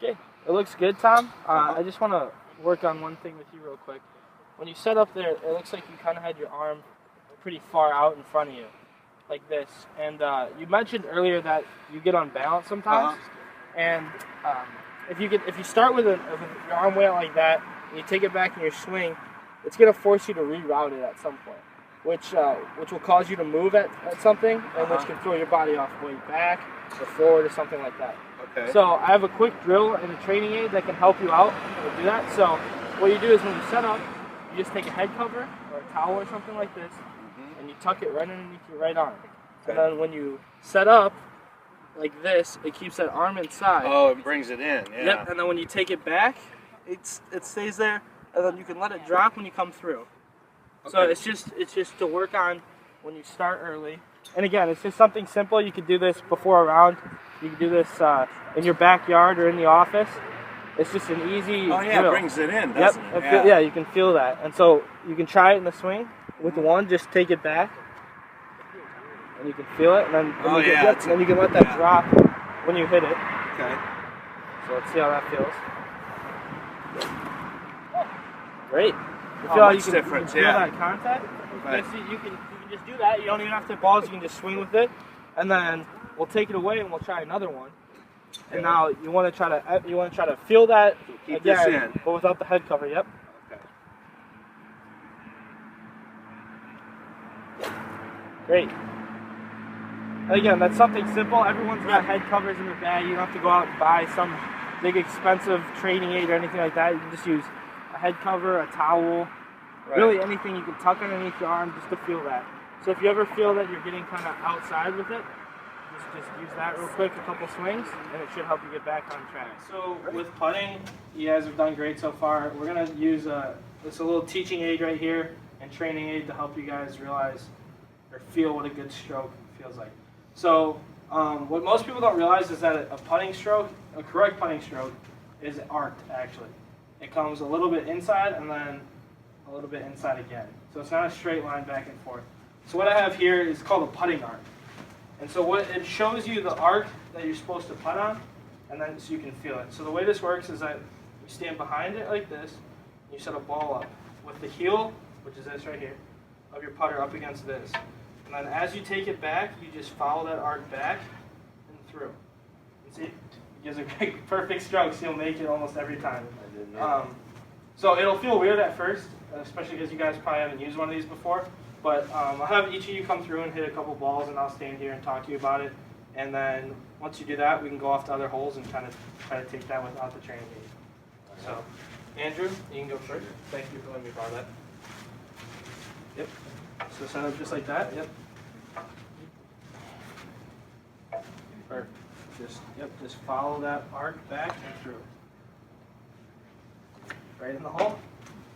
Okay, it looks good, Tom. I just want to work on one thing with you real quick. When you set up there, it looks like you kind of had your arm pretty far out in front of you, like this. And you mentioned earlier that you get unbalanced sometimes. And if you start with your arm way out like that, and you take it back in your swing, it's going to force you to reroute it at some point, which will cause you to move at something, and which can throw your body off way back or forward or something like that. Okay. So I have a quick drill and a training aid that can help you out to do that. So what you do is when you set up, you just take a head cover or a towel or something like this, and you tuck it right underneath your right arm. Okay. And then when you set up like this, it keeps that arm inside. Oh, it brings it in. Yeah. Yep. And then when you take it back, it stays there, and then you can let it drop when you come through. Okay. So it's just to work on when you start early. And again, it's just something simple. You could do this before a round. You can do this in your backyard or in the office. It's just an easy Oh yeah, drill. It brings it in, doesn't it? Yeah, you can feel that. And so you can try it in the swing with one, just take it back. And you can feel it, and then you can let that drop when you hit it. Okay. So let's see how that feels. Great. You feel much difference, you can feel that contact? Right. You can just do that. You don't even have to hit balls. You can just swing with it, and then we'll take it away and we'll try another one. And now you want to try to feel that Keep again, this in. but without the head cover. Yep. Okay. Great. And again, that's something simple. Everyone's got head covers in their bag. You don't have to go out and buy some big expensive training aid or anything like that. You can just use a head cover, a towel, really anything you can tuck underneath your arm just to feel that. So if you ever feel that you're getting kind of outside with it, just use that real quick, a couple swings, and it should help you get back on track. So with putting, you guys have done great so far. We're going to use this little teaching aid right here and training aid to help you guys realize or feel what a good stroke feels like. So what most people don't realize is that a putting stroke, a correct putting stroke, is arced actually. It comes a little bit inside and then a little bit inside again. So it's not a straight line back and forth. So what I have here is called a putting arc. And so what it shows you the arc that you're supposed to putt on, and then so you can feel it. So the way this works is that you stand behind it like this, and you set a ball up with the heel, which is this right here, of your putter up against this. And then as you take it back, you just follow that arc back and through. And see, it gives a perfect stroke, so you'll make it almost every time. So it'll feel weird at first, especially because you guys probably haven't used one of these before. But I'll have each of you come through and hit a couple balls, and I'll stand here and talk to you about it. And then once you do that, we can go off to other holes and kind of try to take that without the training aid. So, Andrew, you can go first. Thank you for letting me borrow that. Yep. So set up just like that. Yep. Or just follow that arc back and through. Right in the hole.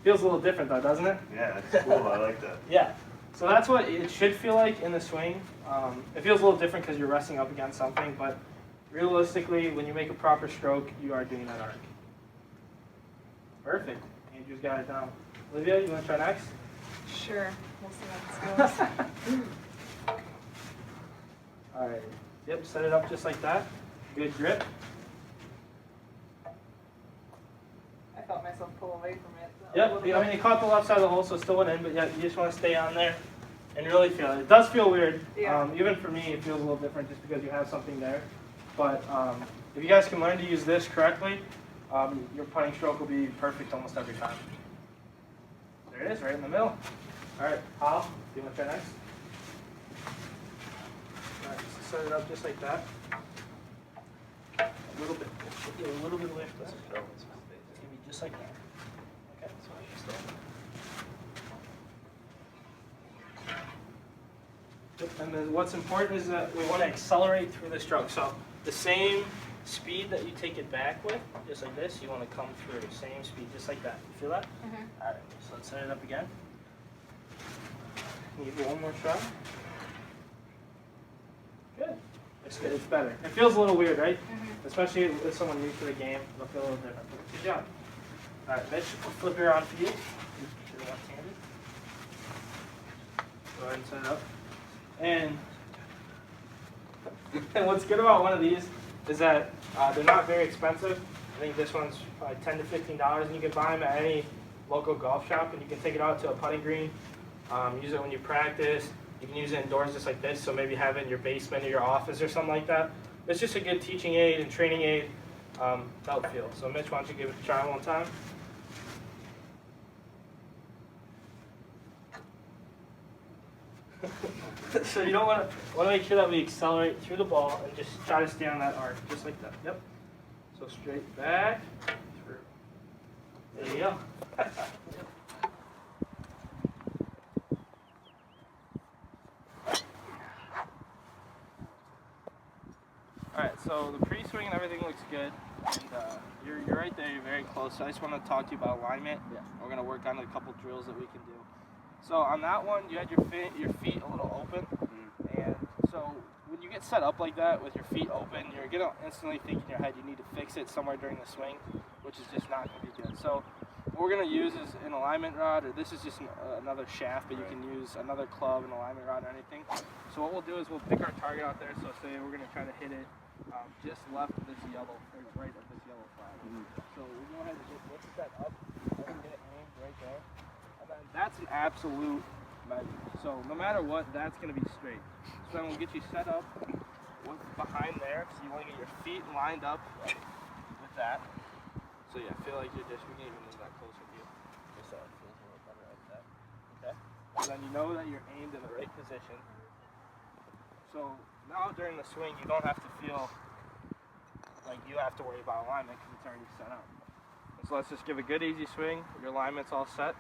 Feels a little different though, doesn't it? Yeah, it's cool. I like that. Yeah. So that's what it should feel like in the swing. It feels a little different because you're resting up against something, but realistically, when you make a proper stroke, you are doing that arc. Perfect. Andrew's got it down. Olivia, you want to try next? Sure. We'll see how this goes. All right. Yep, set it up just like that. Good grip. I felt myself pull away from it. Yep, I mean, you caught the left side of the hole, so it still went in, but yeah, you just want to stay on there and really feel it. It does feel weird. Yeah. Even for me, it feels a little different just because you have something there. But if you guys can learn to use this correctly, your putting stroke will be perfect almost every time. There it is, right in the middle. All right, Hal, do you want to try next? All right, so set it up just like that. A little bit of lift. Just give me just like that. Okay, so I just and then what's important is that we want to accelerate through the stroke. So the same speed that you take it back with, just like this, you want to come through. Same speed, just like that. You feel that? Mm-hmm. All right, so let's set it up again. Can you give it one more shot? Good. It's good. It's better. It feels a little weird, right? Mm-hmm. Especially with someone new to the game, it'll feel a little different. Good job. All right, Mitch, we'll flip it around for you. You're left-handed. Go ahead and set it up. And what's good about one of these is that they're not very expensive. think this one's probably $10 to $15, and you can buy them at any local golf shop, and you can take it out to a putting green. Use it when you practice. You can use it indoors just like this, so maybe have it in your basement or your office or something like that. It's just a good teaching aid and training aid to help feel. So Mitch, why don't you give it a try one time? So you don't want to make sure that we accelerate through the ball and just try to stay on that arc, just like that. Yep. So straight back, through. There you go. Alright, so the pre-swing and everything looks good. And you're right there, you're very close. So I just want to talk to you about alignment. Yeah. We're going to work on a couple drills that we can do. So on that one, you had your feet a little open. And so when you get set up like that with your feet open, you're going to instantly think in your head you need to fix it somewhere during the swing, which is just not going to be good. So what we're going to use is an alignment rod, or this is just another shaft, but you can use another club, an alignment rod, or anything. So what we'll do is we'll pick our target out there. So say we're going to try to hit it just left of this yellow, or right of this yellow flag. So we'll go ahead and just lift that up and get it aimed right there. And then that's an absolute measure. So no matter what, that's going to be straight. So then we'll get you set up behind there. So you want to get your feet lined up with that. So yeah, feel like you're just, we can even move that closer to you. Just so it feels a little better like that. Okay? So then you know that you're aimed in the right position. So now during the swing, you don't have to feel like you have to worry about alignment because it's already set up. And so let's just give a good easy swing. Your alignment's all set.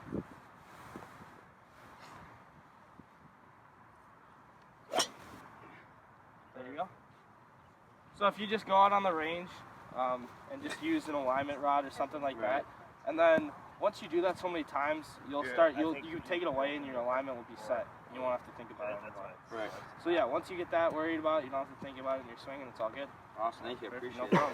There you go. So if you just go out on the range and just use an alignment rod or something like that, and then once you do that so many times, you'll you take it away and your alignment will be set. You won't have to think about it anymore. Right. So yeah, once you get that worried about it, you don't have to think about it in your swing, and it's all good. Awesome. Thank you. I appreciate No it. problem.